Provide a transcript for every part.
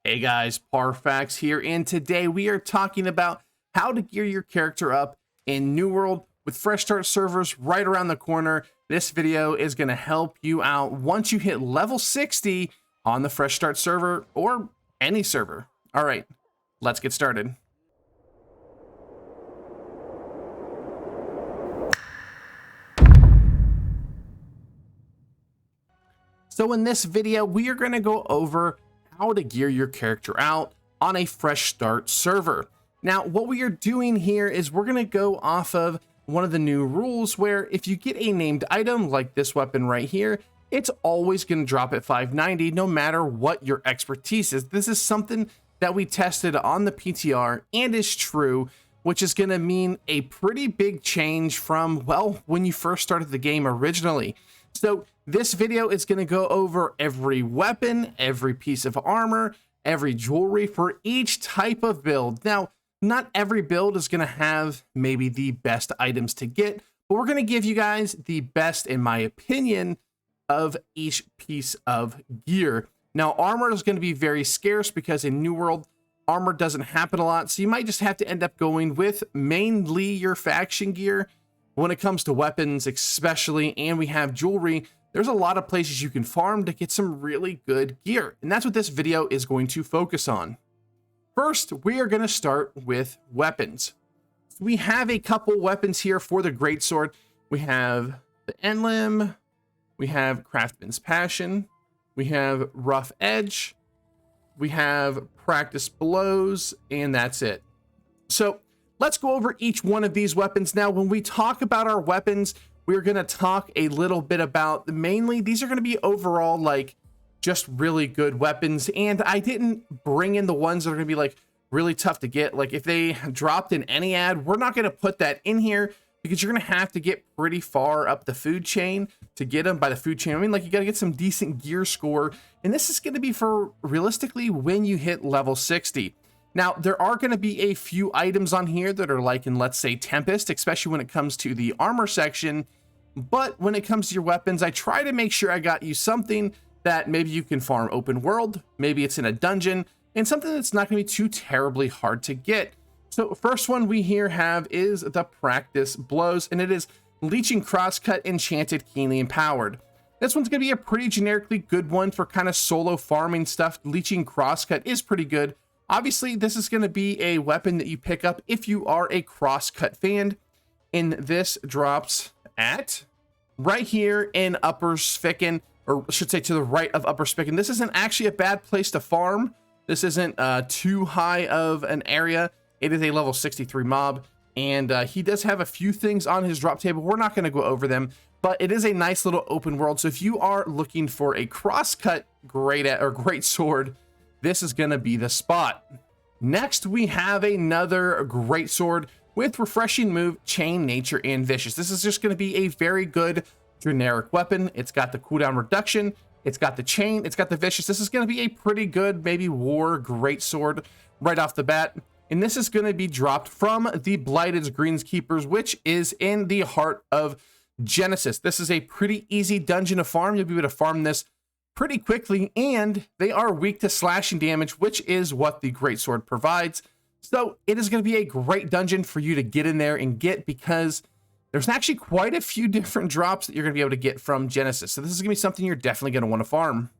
Hey guys, Parfax here, and today we are talking about how to gear your character up in New World with fresh start servers right around the corner. This video is going to help you out once you hit level 60 on the fresh start server or any server. All right, let's get started. So in this video, we are going to go over how to gear your character out on a fresh start server. Now, what we are doing here is we're going to go off of one of the new rules where if you get a named item like this weapon right here, it's always going to drop at 590 no matter what your expertise is. This is something that we tested on the PTR and is true, which is going to mean a pretty big change from, well, when you first started the game originally. So this video is going to go over every weapon, every piece of armor, every jewelry for each type of build. Now, not every build is going to have maybe the best items to get, but we're going to give you guys the best, in my opinion, of each piece of gear. Now, armor is going to be very scarce because in New World, armor doesn't happen a lot, so you might just have to end up going with mainly your faction gear. When it comes to weapons especially, and we have jewelry, there's a lot of places you can farm to get some really good gear, and that's what this video is going to focus on. First, we are going to start with weapons. We have a couple weapons here for the Greatsword. We have the Emblem, we have Craftsman's Passion, we have Rough Edge, we have Practice Blows, and that's it. So let's go over each one of these weapons. Now, when we talk about our weapons, we're going to talk a little bit about, mainly, these are going to be overall, like, just really good weapons. And I didn't bring in the ones that are going to be, like, really tough to get. Like, if they dropped in any ad, we're not going to put that in here because you're going to have to get pretty far up the food chain to get them. By the food chain, I mean, like, you got to get some decent gear score. And this is going to be for, realistically, when you hit level 60. Now, there are going to be a few items on here that are like in, let's say, Tempest, especially when it comes to the armor section. But when it comes to your weapons, I try to make sure I got you something that maybe you can farm open world, maybe it's in a dungeon, and something that's not going to be too terribly hard to get. So first one we here have is the Practice Blows, and it is Leeching Crosscut Enchanted Keenly Empowered. This one's going to be a pretty generically good one for kind of solo farming stuff. Leeching Crosscut is pretty good. Obviously, this is going to be a weapon that you pick up if you are a crosscut fan, and this drops at right here in Upper Spicken, or I should say to the right of Upper Spicken. This isn't actually a bad place to farm. This isn't too high of an area. It is a level 63 mob, and he does have a few things on his drop table. We're not going to go over them, but it is a nice little open world. So if you are looking for a crosscut great sword, this is going to be the spot. Next, we have another Greatsword with Refreshing Move, Chain, Nature, and Vicious. This is just going to be a very good generic weapon. It's got the cooldown reduction, it's got the chain, it's got the vicious. This is going to be a pretty good, maybe war Greatsword right off the bat. And this is going to be dropped from the Blighted's Greenskeepers, which is in the heart of Genesis. This is a pretty easy dungeon to farm. You'll be able to farm this pretty quickly, and they are weak to slashing damage, which is what the Greatsword provides. So it is going to be a great dungeon for you to get in there and get, because there's actually quite a few different drops that you're going to be able to get from Genesis. So this is going to be something you're definitely going to want to farm.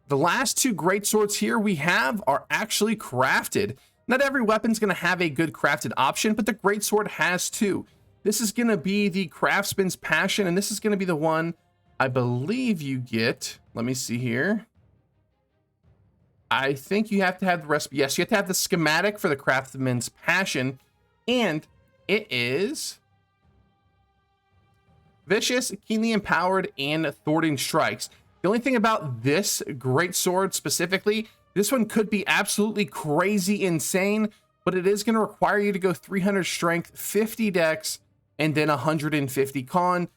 The last two Greatswords here we have are actually crafted. Not every weapon's going to have a good crafted option, but the Greatsword has two. This is going to be the Craftsman's Passion, and this is going to be the one I believe you get. Let me see here. I think you have to have the recipe. Yes, you have to have the schematic for the Craftsman's Passion, and it is Vicious, Keenly Empowered, and Thwarting Strikes. The only thing about this Greatsword specifically, this one could be absolutely crazy insane, but it is going to require you to go 300 strength, 50 dex, and then 150 con.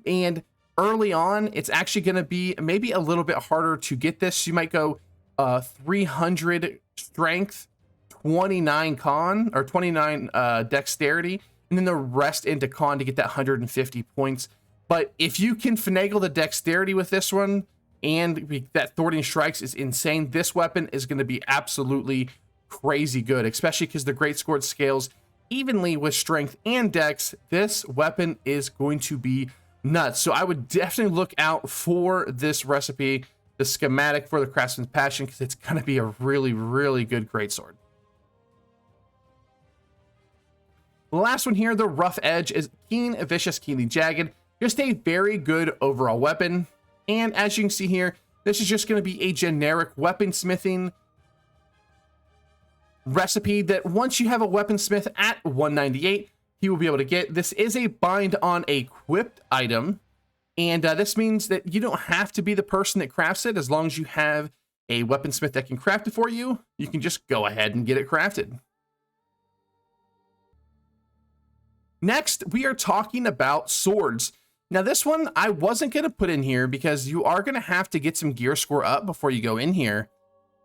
And early on, it's actually going to be maybe a little bit harder to get this. You might go 300 strength, 29 con, or 29 dexterity, and then the rest into con to get that 150 points. But if you can finagle the dexterity with this one, and that thwarting strikes is insane. This weapon is going to be absolutely crazy good, especially because the Greatsword scales evenly with strength and dex. This weapon is going to be nuts. So I would definitely look out for this recipe, the schematic for the Craftsman's Passion, because it's going to be a really, really good Greatsword. The last one here, the Rough Edge, is keen, vicious, keenly jagged. Just a very good overall weapon. And as you can see here, this is just going to be a generic weaponsmithing recipe that once you have a weaponsmith at 198, he will be able to get. This is a bind on equipped item, and this means that you don't have to be the person that crafts it. As long as you have a weaponsmith that can craft it for you, you can just go ahead and get it crafted. Next, we are talking about swords. Now, this one I wasn't going to put in here because you are going to have to get some gear score up before you go in here,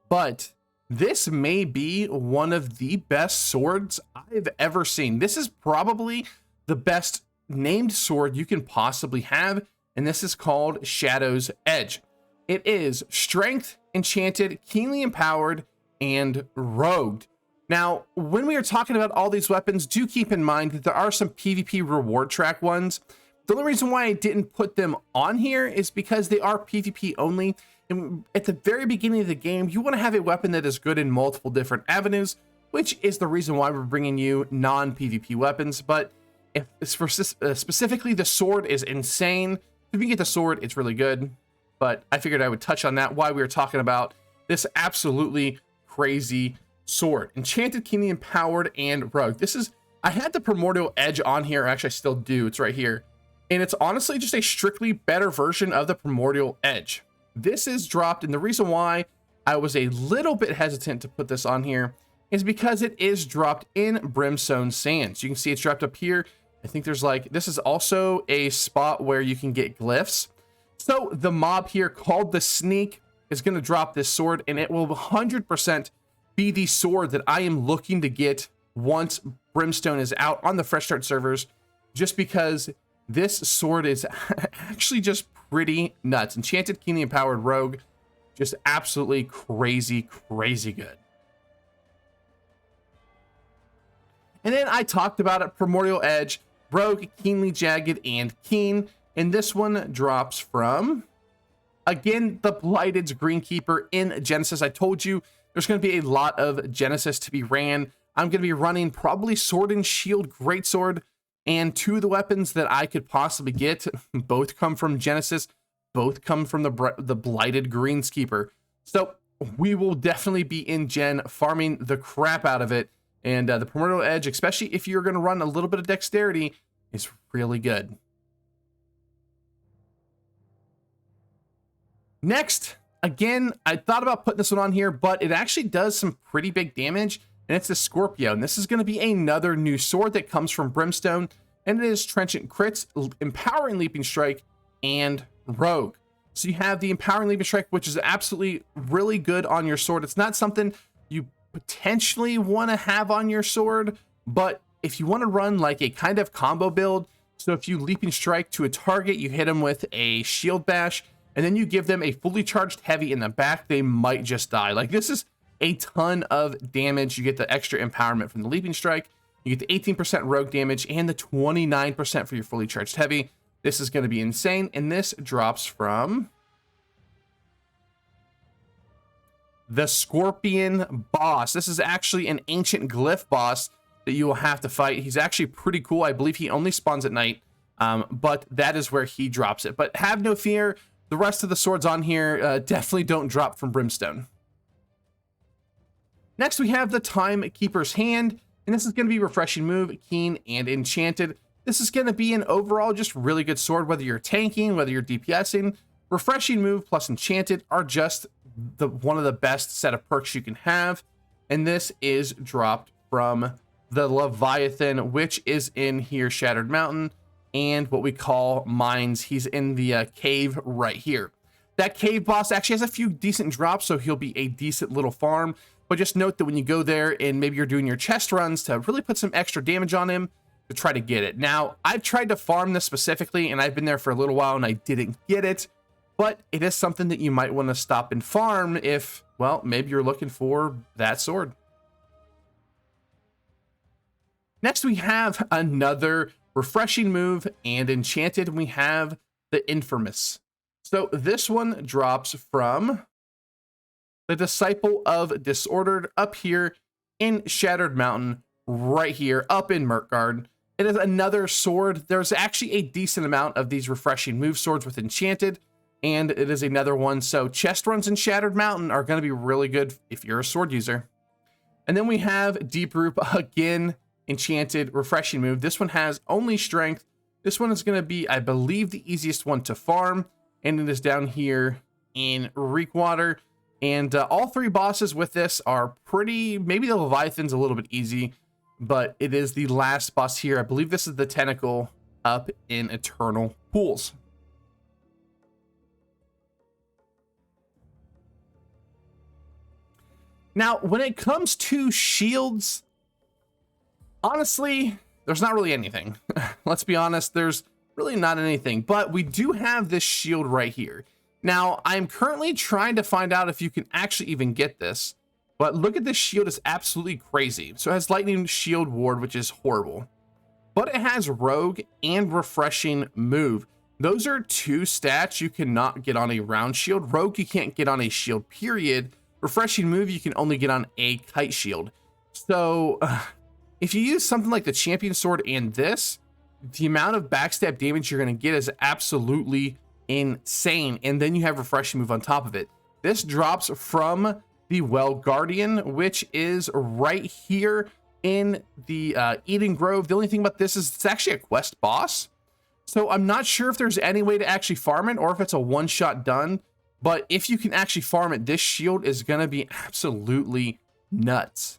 but this may be one of the best swords I've ever seen. This is probably the best named sword you can possibly have, and this is called Shadow's Edge. It is strength, enchanted, keenly empowered, and rogued. Now, when we are talking about all these weapons, do keep in mind that there are some PvP reward track ones. The only reason why I didn't put them on here is because they are PvP only. And at the very beginning of the game, you want to have a weapon that is good in multiple different avenues, which is the reason why we're bringing you non-PvP weapons. But if it's for specifically, the sword is insane. If you get the sword, it's really good. But I figured I would touch on that while we were talking about this absolutely crazy sword. Enchanted, keenly empowered, and rogue. This is, I had the Primordial Edge on here. Actually, I still do. It's right here. And it's honestly just a strictly better version of the Primordial Edge. This is dropped, and the reason why I was a little bit hesitant to put this on here is because it is dropped in Brimstone Sands. You can see it's dropped up here. I think there's like, this is also a spot where you can get glyphs. So the mob here called the Sneak is going to drop this sword, and it will 100% be the sword that I am looking to get once Brimstone is out on the Fresh Start servers, just because this sword is actually just pretty nuts. Enchanted, keenly empowered, rogue, just absolutely crazy, crazy good. And then I talked about it, Primordial Edge, rogue, keenly jagged, and keen. And this one drops from, again, the Blighted's Greenkeeper in Genesis. I told you there's going to be a lot of Genesis to be ran. I'm going to be running probably Sword and Shield, Greatsword, and two of the weapons that I could possibly get. Both come from Genesis. Both come from the Blighted Greenskeeper. So we will definitely be in Gen farming the crap out of it. And the Primordial Edge, especially if you're going to run a little bit of dexterity, is really good. Next, again, I thought about putting this one on here, but it actually does some pretty big damage, and it's the Scorpio. And this is going to be another new sword that comes from Brimstone, and it is Trenchant Crits, Empowering Leaping Strike, and Rogue. So you have the Empowering Leaping Strike, which is absolutely really good on your sword. It's not something you potentially want to have on your sword, but if you want to run like a kind of combo build, so if you Leaping Strike to a target, you hit them with a Shield Bash, and then you give them a fully charged heavy in the back, they might just die. Like, this is a ton of damage. You get the extra empowerment from the Leaping Strike, you get the 18% rogue damage, and the 29% for your fully charged heavy. This is going to be insane, and this drops from the Scorpion Boss. This is actually an ancient glyph boss that you will have to fight. He's actually pretty cool. I believe he only spawns at night, but that is where he drops it. But have no fear. The rest of the swords on here definitely don't drop from Brimstone. Next, we have the Timekeeper's Hand, and this is going to be Refreshing Move, Keen, and Enchanted. This is going to be an overall just really good sword, whether you're tanking, whether you're DPSing. Refreshing Move plus Enchanted are just one of the best set of perks you can have, and this is dropped from the Leviathan, which is in here, Shattered Mountain, and what we call mines. He's in the cave right here. That cave boss actually has a few decent drops, so he'll be a decent little farm. But just note that when you go there and maybe you're doing your chest runs, to really put some extra damage on him to try to get it. Now, I've tried to farm this specifically, and I've been there for a little while, and I didn't get it. but it is something that you might want to stop and farm if, well, maybe you're looking for that sword. Next, we have another refreshing move and enchanted. We have the infamous. So this one drops from the Disciple of Disordered up here in Shattered Mountain, right here up in Murkgard. It is another sword. There's actually a decent amount of these refreshing move swords with enchanted, and it is another one. So chest runs in Shattered Mountain are going to be really good if you're a sword user. And then we have Deep Root, again, enchanted refreshing move. This one has only strength. This one is going to be, I believe, the easiest one to farm, and it is down here in Reekwater. And all three bosses with this are pretty, maybe the Leviathan's a little bit easy, but it is the last boss here. I believe this is the Tentacle up in Eternal Pools. Now, when it comes to shields, honestly, there's not really anything. Let's be honest, there's really not anything, but we do have this shield right here. Now, I'm currently trying to find out if you can actually even get this, but look at this shield, it's absolutely crazy. So it has Lightning Shield Ward, which is horrible, but it has Rogue and Refreshing Move. Those are two stats you cannot get on a round shield. Rogue you can't get on a shield, period. Refreshing Move you can only get on a kite shield. So if you use something like the Champion Sword and this, the amount of backstab damage you're going to get is absolutely insane. And then you have Refreshing Move on top of it. This drops from the Well Guardian, which is right here in the Eden Grove. The only thing about this is it's actually a quest boss. So I'm not sure if there's any way to actually farm it or if it's a one-shot done. But if you can actually farm it, this shield is going to be absolutely nuts.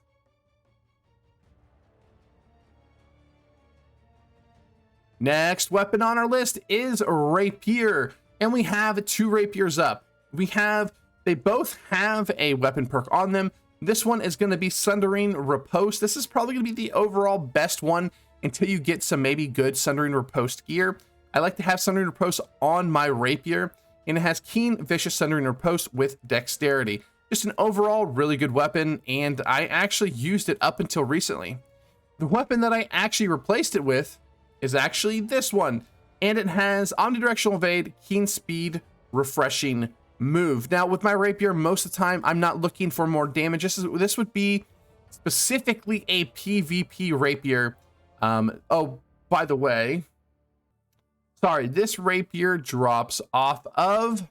Next weapon on our list is Rapier, and we have two Rapiers up. They both have a weapon perk on them. This one is going to be Sundering Riposte. This is probably going to be the overall best one until you get some maybe good Sundering Riposte gear. I like to have Sundering Riposte on my Rapier, and it has Keen Vicious Sundering Riposte with Dexterity. Just an overall really good weapon, and I actually used it up until recently. The weapon that I actually replaced it with is actually this one, and it has Omnidirectional Evade, Keen Speed, Refreshing Move. Now with my Rapier, most of the time I'm not looking for more damage. This would be specifically a PvP Rapier. Oh, by the way, sorry, this Rapier drops off of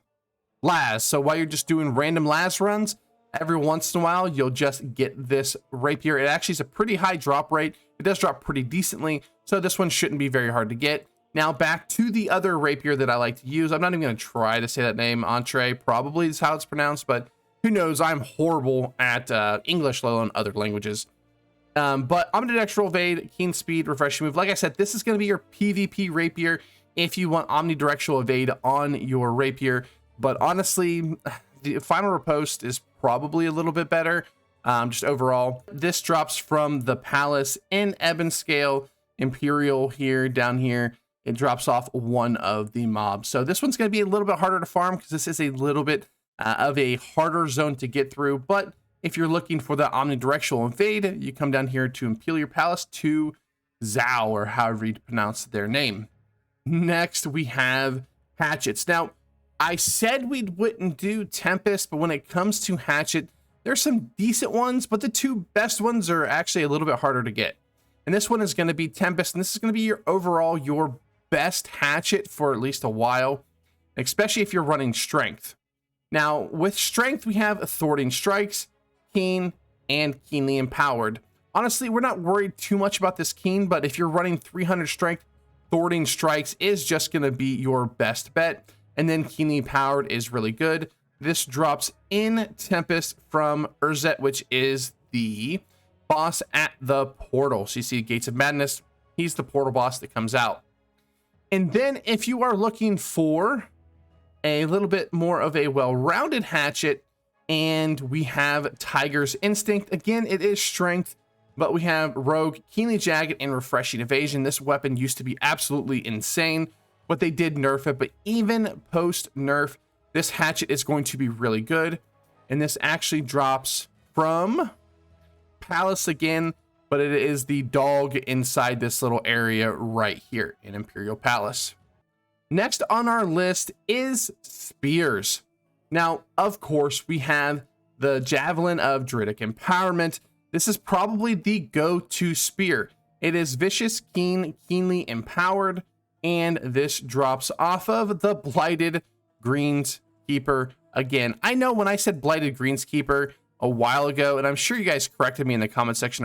Las. So while you're just doing random Las runs, every once in a while you'll just get this Rapier. It actually is a pretty high drop rate. It does drop pretty decently, so this one shouldn't be very hard to get. Now back to the other Rapier that I like to use. I'm not even going to try to say that name. Entree probably is how it's pronounced, but who knows? I'm horrible at English, let alone other languages. But Omnidirectional Evade, Keen Speed, Refreshing Move. Like I said, this is going to be your PvP Rapier if you want Omnidirectional Evade on your Rapier. But honestly, the Final Riposte is probably a little bit better. Just overall, this drops from the Palace in Ebonscale Imperial here, down here. It drops off one of the mobs. So this one's going to be a little bit harder to farm because this is a little bit of a harder zone to get through. But if you're looking for the Omnidirectional Evade, you come down here to Imperial Palace to Zhao, or however you pronounce their name. Next, we have Hatchets. Now, I said we wouldn't do Tempest, but when it comes to Hatchet, there's some decent ones, but the two best ones are actually a little bit harder to get. And this one is going to be Tempest, and this is going to be your overall, your best Hatchet for at least a while, especially if you're running Strength. Now, with Strength, we have Thwarting Strikes, Keen, and Keenly Empowered. Honestly, we're not worried too much about this Keen, but if you're running 300 Strength, Thwarting Strikes is just going to be your best bet. And then Keenly Empowered is really good. This drops in Tempest from Urzet, which is the boss at the portal. So you see Gates of Madness. He's the portal boss that comes out. And then if you are looking for a little bit more of a well-rounded Hatchet, and we have Tiger's Instinct. Again, it is Strength, but we have Rogue, Keenly Jagged, and Refreshing Evasion. This weapon used to be absolutely insane, but they did nerf it. But even post-nerf, this hatchet is going to be really good. And this actually drops from Palace again, but it is the dog inside this little area right here in Imperial Palace. Next on our list is spears. Now, of course, we have the Javelin of Druidic Empowerment. This is probably the go-to spear. It is vicious, keen, keenly empowered, and this drops off of the Blighted Greenskeeper. Again, I know when I said Blighted Greenskeeper a while ago, and I'm sure you guys corrected me in the comment section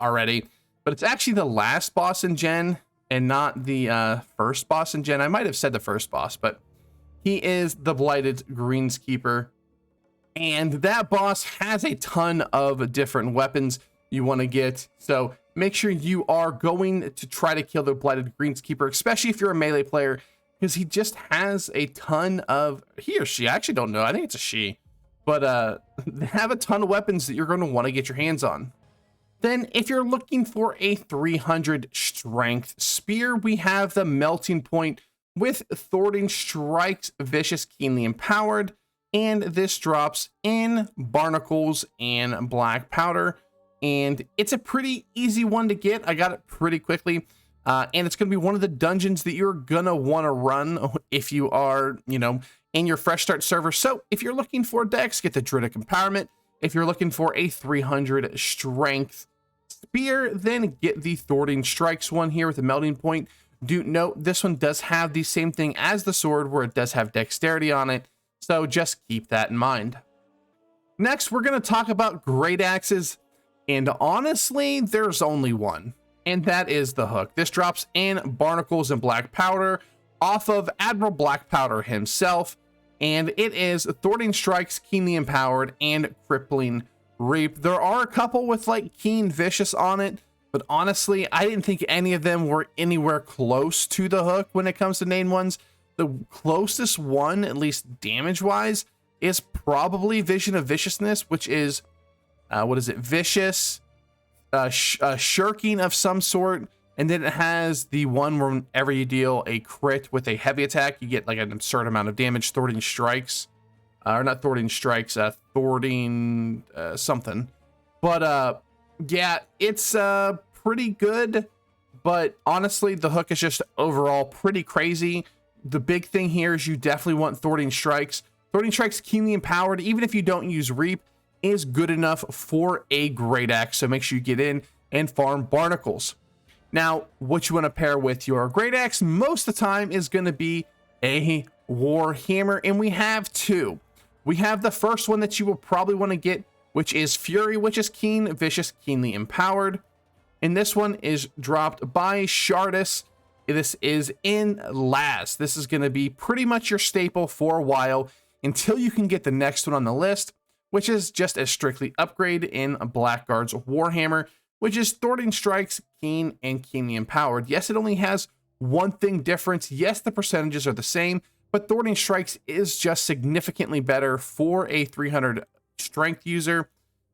already, but it's actually the last boss in Gen and not the first boss in Gen. I might have said the first boss, but he is the Blighted Greenskeeper. And that boss has a ton of different weapons you want to get. So make sure you are going to try to kill the Blighted Greenskeeper, especially if you're a melee player, because he just has a ton of, he or she, I actually don't know. I think it's a she, but they have a ton of weapons that you're going to want to get your hands on. Then if you're looking for a 300 strength spear, we have the Melting Point with Thwarting Strikes, Vicious, Keenly Empowered. And this drops in Barnacles and Black Powder. And it's a pretty easy one to get. I got it pretty quickly. And it's going to be one of the dungeons that you're going to want to run if you are, you know, in your fresh start server. So if you're looking for Dex, get the Druidic Empowerment. If you're looking for a 300 strength spear, then get the Thwarting Strikes one here with the Melting Point. Do note this one does have the same thing as the sword, where it does have dexterity on it. So just keep that in mind. Next, we're going to talk about great axes. And honestly, there's only one, and that is the hook. This drops in Barnacles and Black Powder off of Admiral Black Powder himself. And it is Thwarting Strikes, Keenly Empowered, and Crippling Reap. There are a couple with like Keen Vicious on it, but honestly, I didn't think any of them were anywhere close to the hook when it comes to named ones. The closest one, at least damage-wise, is probably Vision of Viciousness, which is, what is it? Vicious, shirking of some sort, and then it has the one where whenever you deal a crit with a heavy attack, you get like an absurd amount of damage, Thwarting Strikes. Or not Thwarting Strikes, Thwarting something. But yeah, it's pretty good, but honestly, the hook is just overall pretty crazy. The big thing here is you definitely want Thwarting Strikes. Thwarting Strikes, Keenly Empowered, even if you don't use Reap, is good enough for a great axe. So make sure you get in and farm Barnacles. Now, what you want to pair with your great axe most of the time is going to be a Warhammer, and we have two. We have the first one that you will probably want to get, which is Fury, which is Keen, Vicious, Keenly Empowered. And this one is dropped by Shardus. This is in Laz. This is going to be pretty much your staple for a while until you can get the next one on the list, which is just a strictly upgrade in Blackguard's Warhammer, which is Thwarting Strikes, Keen, and Keenly Empowered. Yes, it only has one thing difference. Yes, the percentages are the same, but Thwarting Strikes is just significantly better for a 300 strength user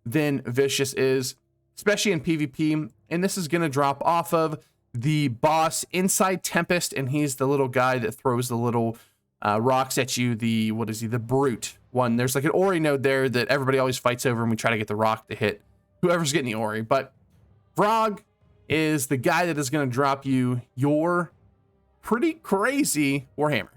than Vicious is, especially in PvP. And this is going to drop off of the boss inside Tempest, and he's the little guy that throws the little rocks at you. The, what is he? The Brute one. There's like an Ori node there that everybody always fights over, and we try to get the rock to hit whoever's getting the Ori. But Frog is the guy that is going to drop you your pretty crazy Warhammer.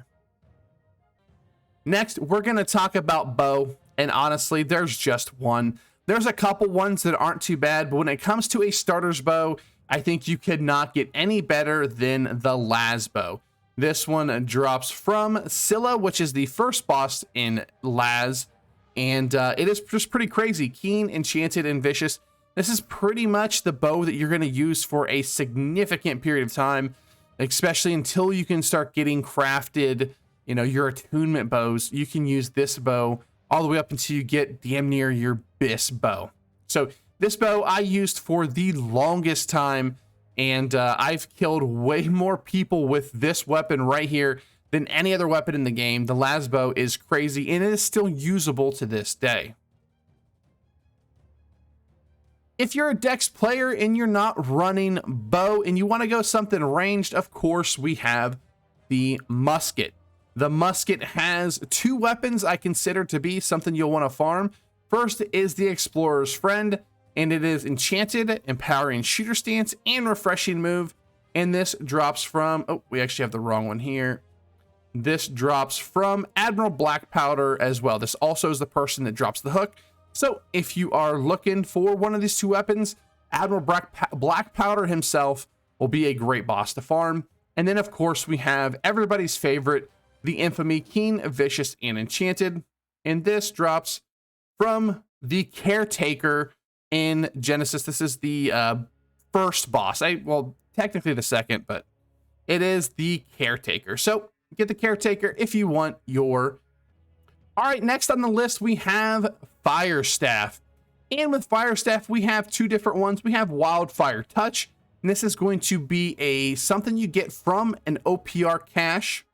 Next, we're going to talk about bow, and honestly, there's just one. There's a couple ones that aren't too bad, but when it comes to a starter's bow, I think you could not get any better than the Laz bow. This one drops from Scylla, which is the first boss in Laz, and it is just pretty crazy. Keen, Enchanted, and Vicious. This is pretty much the bow that you're going to use for a significant period of time, especially until you can start getting crafted, you know, your attunement bows. You can use this bow all the way up until you get damn near your Bis bow. So this bow I used for the longest time, and I've killed way more people with this weapon right here than any other weapon in the game. The Laz bow is crazy, and it is still usable to this day. If you're a Dex player and you're not running bow and you want to go something ranged, of course we have the musket. The musket has two weapons I consider to be something you'll want to farm. First is the Explorer's Friend, and it is enchanted, empowering shooter stance, and refreshing move. And this drops from, oh, we actually have the wrong one here. This drops from Admiral Black Powder as well. This also is the person that drops the hook. So if you are looking for one of these two weapons, Admiral Black Powder himself will be a great boss to farm. And then of course we have everybody's favorite, the infamy Keen, Vicious, and Enchanted. And this drops from the Caretaker in Genesis. This is the first boss. Well, technically the second, but it is the Caretaker. So get the Caretaker if you want your. All right, next on the list we have Fire Staff. And with Fire Staff we have two different ones. We have Wildfire Touch, and this is going to be something you get from an OPR cache,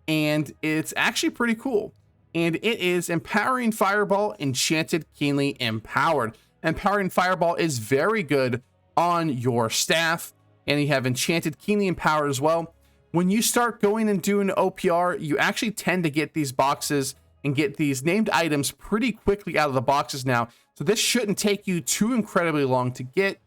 and it's actually pretty cool. And it is Empowering Fireball, Enchanted, Keenly Empowered. Empowering Fireball is very good on your staff, and you have Enchanted, Keenly Empowered as well. When you start going and doing OPR, you actually tend to get these boxes and get these named items pretty quickly out of the boxes now. So this shouldn't take you too incredibly long to get.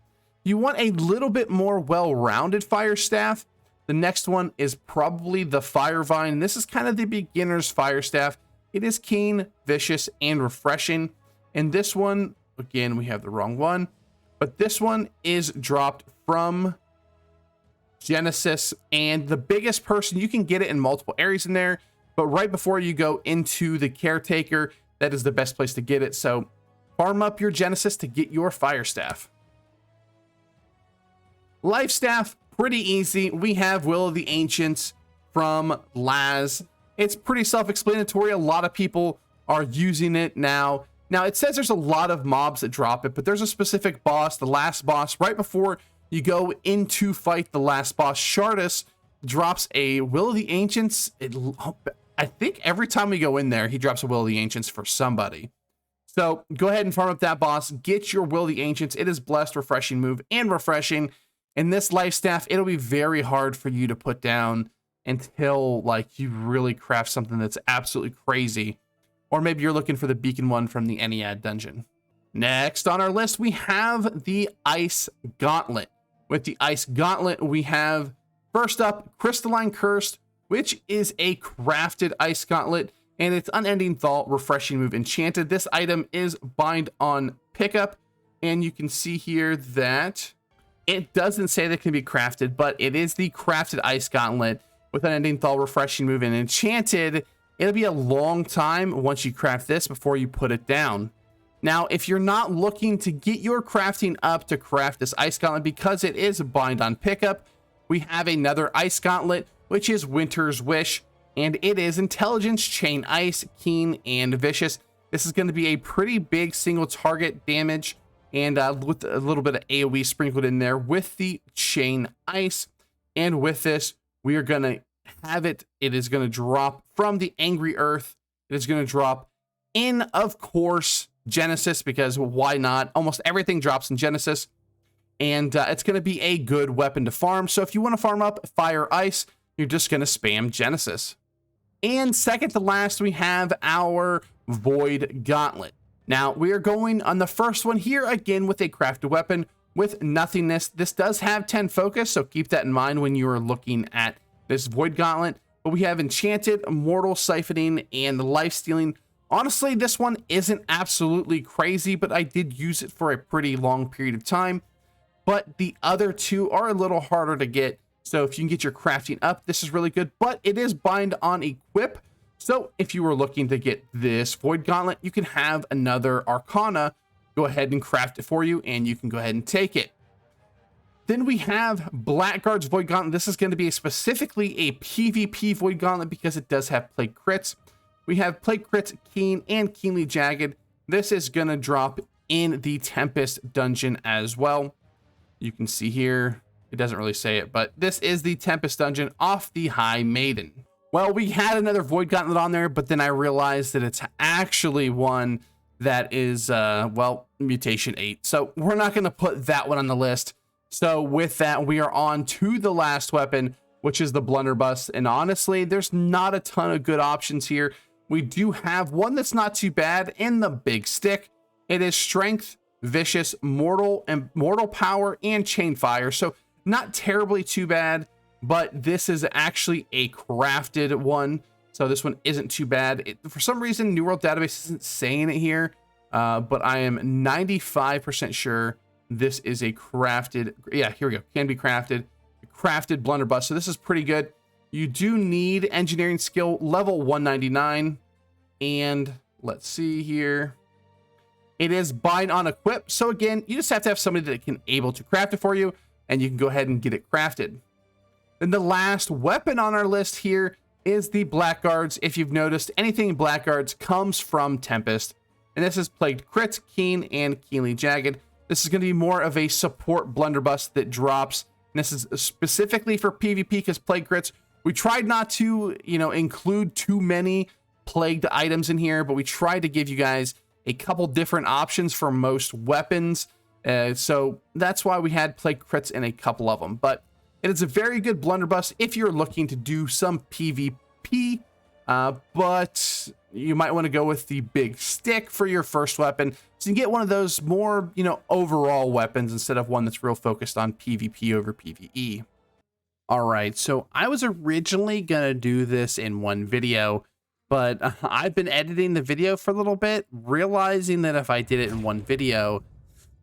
You want a little bit more well-rounded Fire Staff. The next one is probably the Fire Vine. This is kind of the beginner's Fire Staff. It is Keen, Vicious, and Refreshing. And this one, again, we have the wrong one, but this one is dropped from Genesis, and the biggest person, you can get it in multiple areas in there, but right before you go into the Caretaker, that is the best place to get it. So farm up your Genesis to get your Fire Staff. Life Staff, pretty easy. We have Will of the Ancients from Laz. It's pretty self-explanatory. A lot of people are using it now. Now it says there's a lot of mobs that drop it, but there's a specific boss, the last boss, right before you go into fight the last boss. Shardus drops a Will of the Ancients. I think every time we go in there, he drops a Will of the Ancients for somebody. So go ahead and farm up that boss. Get your Will of the Ancients. It is Blessed, Refreshing Move, and Refreshing. In this Life Staff, it'll be very hard for you to put down until like you really craft something that's absolutely crazy. Or maybe you're looking for the beacon one from the Ennead dungeon. Next on our list, we have the Ice Gauntlet. With the Ice Gauntlet, we have first up Crystalline Cursed, which is a crafted Ice Gauntlet, and it's Unending Thaw, Refreshing Move, Enchanted. This item is bind on pickup, and you can see here that it doesn't say that it can be crafted, but it is the crafted Ice Gauntlet with Unending Thaw, Refreshing Move, and Enchanted. It'll be a long time once you craft this before you put it down. Now, if you're not looking to get your crafting up to craft this Ice Gauntlet because it is a bind on pickup, we have another Ice Gauntlet, which is Winter's Wish, and it is Intelligence, Chain Ice, Keen, and Vicious. This is going to be a pretty big single target damage, and with a little bit of AoE sprinkled in there with the Chain Ice. And with this, we are going to have it. It is going to drop from the Angry Earth. It is going to drop in, of course, Genesis, because why not? Almost everything drops in Genesis, and it's going to be a good weapon to farm. So if you want to farm up Fire Ice, you're just going to spam Genesis. And second to last, we have our Void Gauntlet. Now we are going on the first one here again with a crafted weapon with Nothingness. This does have 10 focus, so keep that in mind when you are looking at this Void Gauntlet. But we have Enchanted, Mortal Siphoning, and Life Stealing. Honestly, this one isn't absolutely crazy, but I did use it for a pretty long period of time. But the other two are a little harder to get. So if you can get your crafting up, this is really good. But it is bind on equip. So if you were looking to get this Void Gauntlet, you can have another Arcana go ahead and craft it for you, and you can go ahead and take it. Then we have Blackguard's Void Gauntlet. This is going to be specifically a PvP Void Gauntlet because it does have Plague Crits. We have Plague Crits, Keen, and Keenly Jagged. This is going to drop in the Tempest dungeon as well. You can see here, it doesn't really say it, but this is the Tempest dungeon off the High Maiden. Well, we had another Void Gauntlet on there, but then I realized that it's actually one that is, well, Mutation 8. So we're not going to put that one on the list. So with that, we are on to the last weapon, which is the Blunderbuss. And honestly, there's not a ton of good options here. We do have one that's not too bad in the big stick. It is strength, vicious, mortal power, and chain fire. So not terribly too bad, but this is actually a crafted one. So this one isn't too bad. For some reason, New World Database isn't saying it here, but I am 95% sure this is a crafted. Yeah, here we go. Can be crafted. Crafted Blunderbuss. So this is pretty good. You do need engineering skill level 199. And let's see here. It is bind on equip. So again, you just have to have somebody that can able to craft it for you, and you can go ahead and get it crafted. Then the last weapon on our list here is the Blackguards. If you've noticed, anything Blackguards comes from Tempest. And this is Plagued Crit, Keen, and Keenly Jagged. This is going to be more of a support Blunderbuss that drops. And this is specifically for PvP because Plagued Crits. We tried not to, include too many plagued items in here, but we tried to give you guys a couple different options for most weapons. So that's why we had Plagued Crits in a couple of them. But it is a very good Blunderbuss if you're looking to do some PvP, but you might want to go with the big stick for your first weapon. So you can get one of those more, overall weapons instead of one that's real focused on PvP over PvE. All right, so I was originally going to do this in one video, but I've been editing the video for a little bit, realizing that if I did it in one video,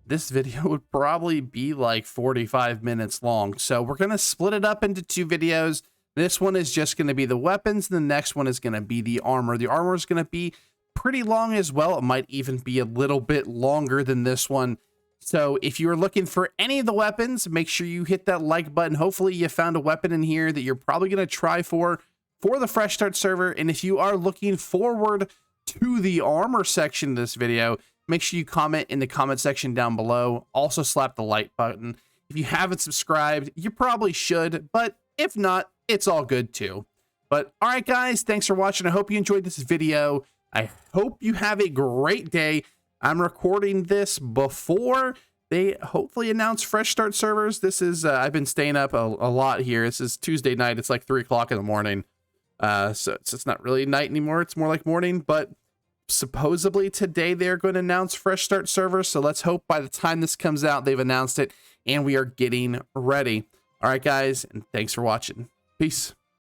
this video would probably be like 45 minutes long. So we're going to split it up into two videos. This one is just going to be the weapons. And the next one is going to be the armor. The armor is going to be pretty long as well. It might even be a little bit longer than this one. So if you're looking for any of the weapons, make sure you hit that like button. Hopefully you found a weapon in here that you're probably going to try for the Fresh Start server. And if you are looking forward to the armor section of this video, make sure you comment in the comment section down below. Also slap the like button. If you haven't subscribed, you probably should, but if not, it's all good too. But all right, guys, thanks for watching. I hope you enjoyed this video. I hope you have a great day. I'm recording this before they hopefully announce Fresh Start servers. This is, I've been staying up a lot here. This is Tuesday night. It's like 3 o'clock in the morning. So it's not really night anymore. It's more like morning, but supposedly today they're going to announce Fresh Start servers. So let's hope by the time this comes out, they've announced it and we are getting ready. All right, guys, and thanks for watching. Peace.